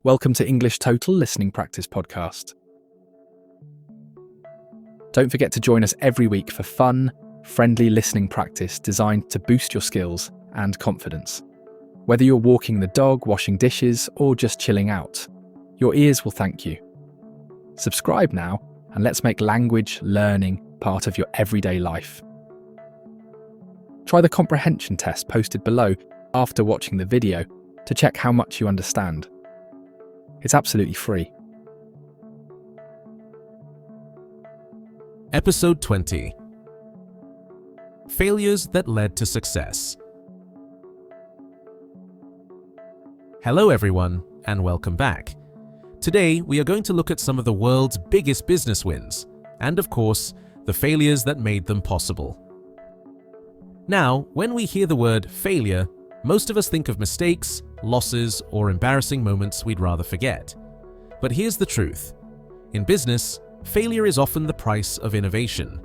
Welcome to English Total Listening Practice Podcast. Don't forget to join us every week for fun, friendly listening practice designed to boost your skills and confidence. Whether you're walking the dog, washing dishes, or just chilling out, your ears will thank you. Subscribe now, and let's make language learning part of your everyday life. Try the comprehension test posted below after watching the video to check how much you understand. It's absolutely free. Episode 20. Failures that led to success. Hello everyone, and welcome back. Today we are going to look at some of the world's biggest business wins, and of course, the failures that made them possible. Now, when we hear the word failure, most of us think of mistakes, losses, or embarrassing moments we'd rather forget. But here's the truth. In business, failure is often the price of innovation.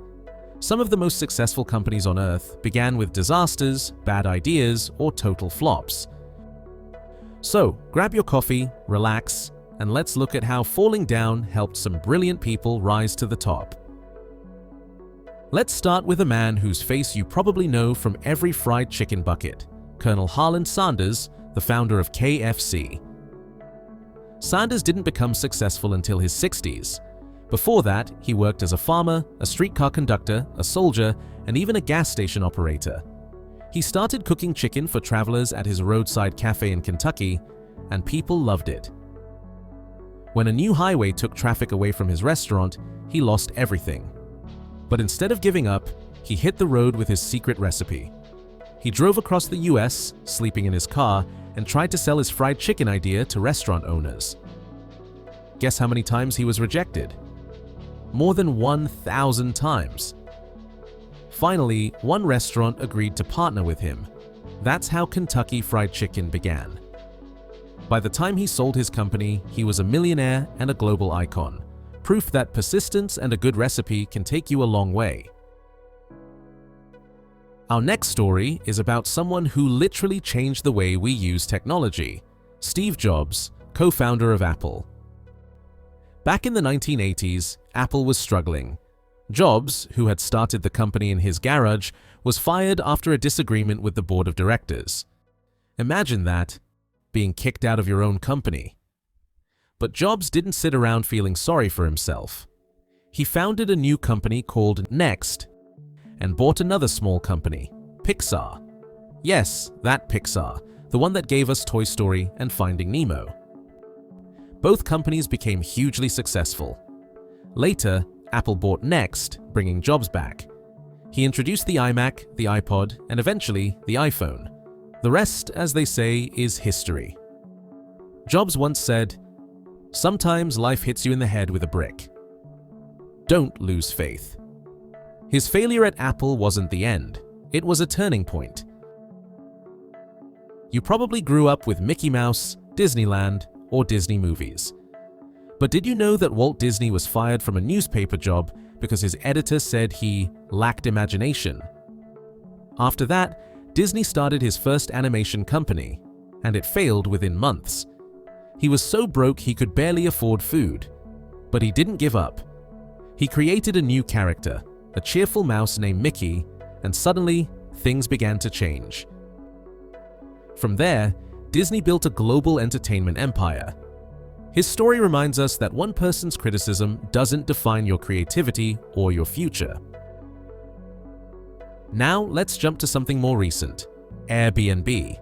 Some of the most successful companies on earth began with disasters, bad ideas, or total flops. So, grab your coffee, relax, and let's look at how falling down helped some brilliant people rise to the top. Let's start with a man whose face you probably know from every fried chicken bucket, Colonel Harland Sanders, the founder of KFC. Sanders didn't become successful until his 60s. Before that, he worked as a farmer, a streetcar conductor, a soldier, and even a gas station operator. He started cooking chicken for travelers at his roadside cafe in Kentucky, and people loved it. When a new highway took traffic away from his restaurant, he lost everything. But instead of giving up, he hit the road with his secret recipe. He drove across the US, sleeping in his car, and tried to sell his fried chicken idea to restaurant owners. Guess how many times he was rejected? More than 1,000 times. Finally, one restaurant agreed to partner with him. That's how Kentucky Fried Chicken began. By the time he sold his company, he was a millionaire and a global icon. Proof that persistence and a good recipe can take you a long way. Our next story is about someone who literally changed the way we use technology. Steve Jobs, co-founder of Apple. Back in the 1980s, Apple was struggling. Jobs, who had started the company in his garage, was fired after a disagreement with the board of directors. Imagine that, being kicked out of your own company. But Jobs didn't sit around feeling sorry for himself. He founded a new company called Next and bought another small company, Pixar. Yes, that Pixar, the one that gave us Toy Story and Finding Nemo. Both companies became hugely successful. Later, Apple bought Next, bringing Jobs back. He introduced the iMac, the iPod, and eventually the iPhone. The rest, as they say, is history. Jobs once said, "Sometimes life hits you in the head with a brick. Don't lose faith." His failure at Apple wasn't the end. It was a turning point. You probably grew up with Mickey Mouse, Disneyland, or Disney movies. But did you know that Walt Disney was fired from a newspaper job because his editor said he lacked imagination? After that, Disney started his first animation company, and it failed within months. He was so broke he could barely afford food. But he didn't give up. He created a new character, a cheerful mouse named Mickey, and suddenly, things began to change. From there, Disney built a global entertainment empire. His story reminds us that one person's criticism doesn't define your creativity or your future. Now, let's jump to something more recent, Airbnb.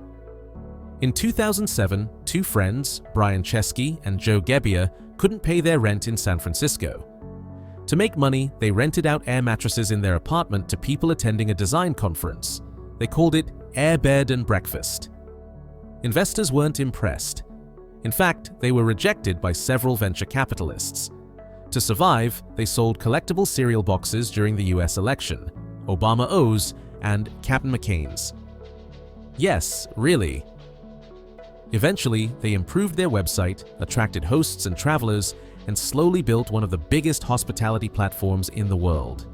In 2007, two friends, Brian Chesky and Joe Gebbia, couldn't pay their rent in San Francisco. To make money, they rented out air mattresses in their apartment to people attending a design conference. They called it Air Bed and Breakfast. Investors weren't impressed. In fact, they were rejected by several venture capitalists. To survive, they sold collectible cereal boxes during the US election, Obama O's and Captain McCain's. Yes, really. Eventually, they improved their website, attracted hosts and travelers, and slowly built one of the biggest hospitality platforms in the world.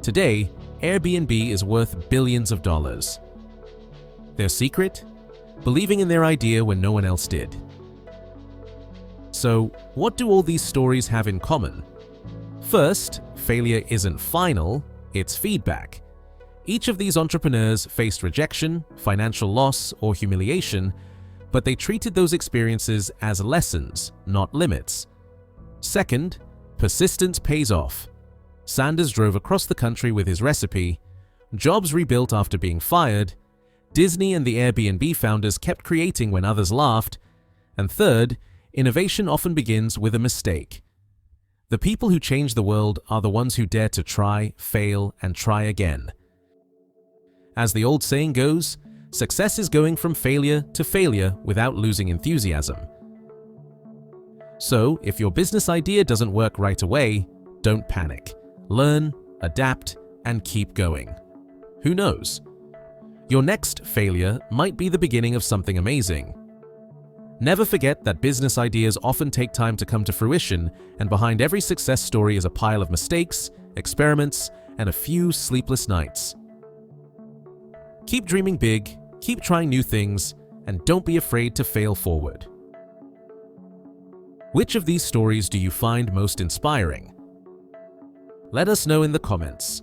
Today, Airbnb is worth billions of dollars. Their secret? Believing in their idea when no one else did. So, what do all these stories have in common? First, failure isn't final, it's feedback. Each of these entrepreneurs faced rejection, financial loss, or humiliation, but they treated those experiences as lessons, not limits. Second, persistence pays off. Sanders drove across the country with his recipe, jobs rebuilt after being fired, Disney and the Airbnb founders kept creating when others laughed, and third, innovation often begins with a mistake. The people who change the world are the ones who dare to try, fail, and try again. As the old saying goes, success is going from failure to failure without losing enthusiasm. So, if your business idea doesn't work right away, don't panic. Learn, adapt, and keep going. Who knows? Your next failure might be the beginning of something amazing. Never forget that business ideas often take time to come to fruition, and behind every success story is a pile of mistakes, experiments, and a few sleepless nights. Keep dreaming big, keep trying new things, and don't be afraid to fail forward. Which of these stories do you find most inspiring? Let us know in the comments.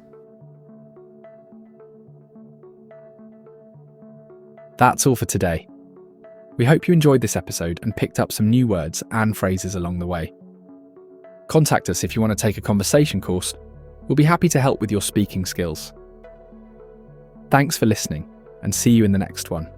That's all for today. We hope you enjoyed this episode and picked up some new words and phrases along the way. Contact us if you want to take a conversation course. We'll be happy to help with your speaking skills. Thanks for listening, and see you in the next one.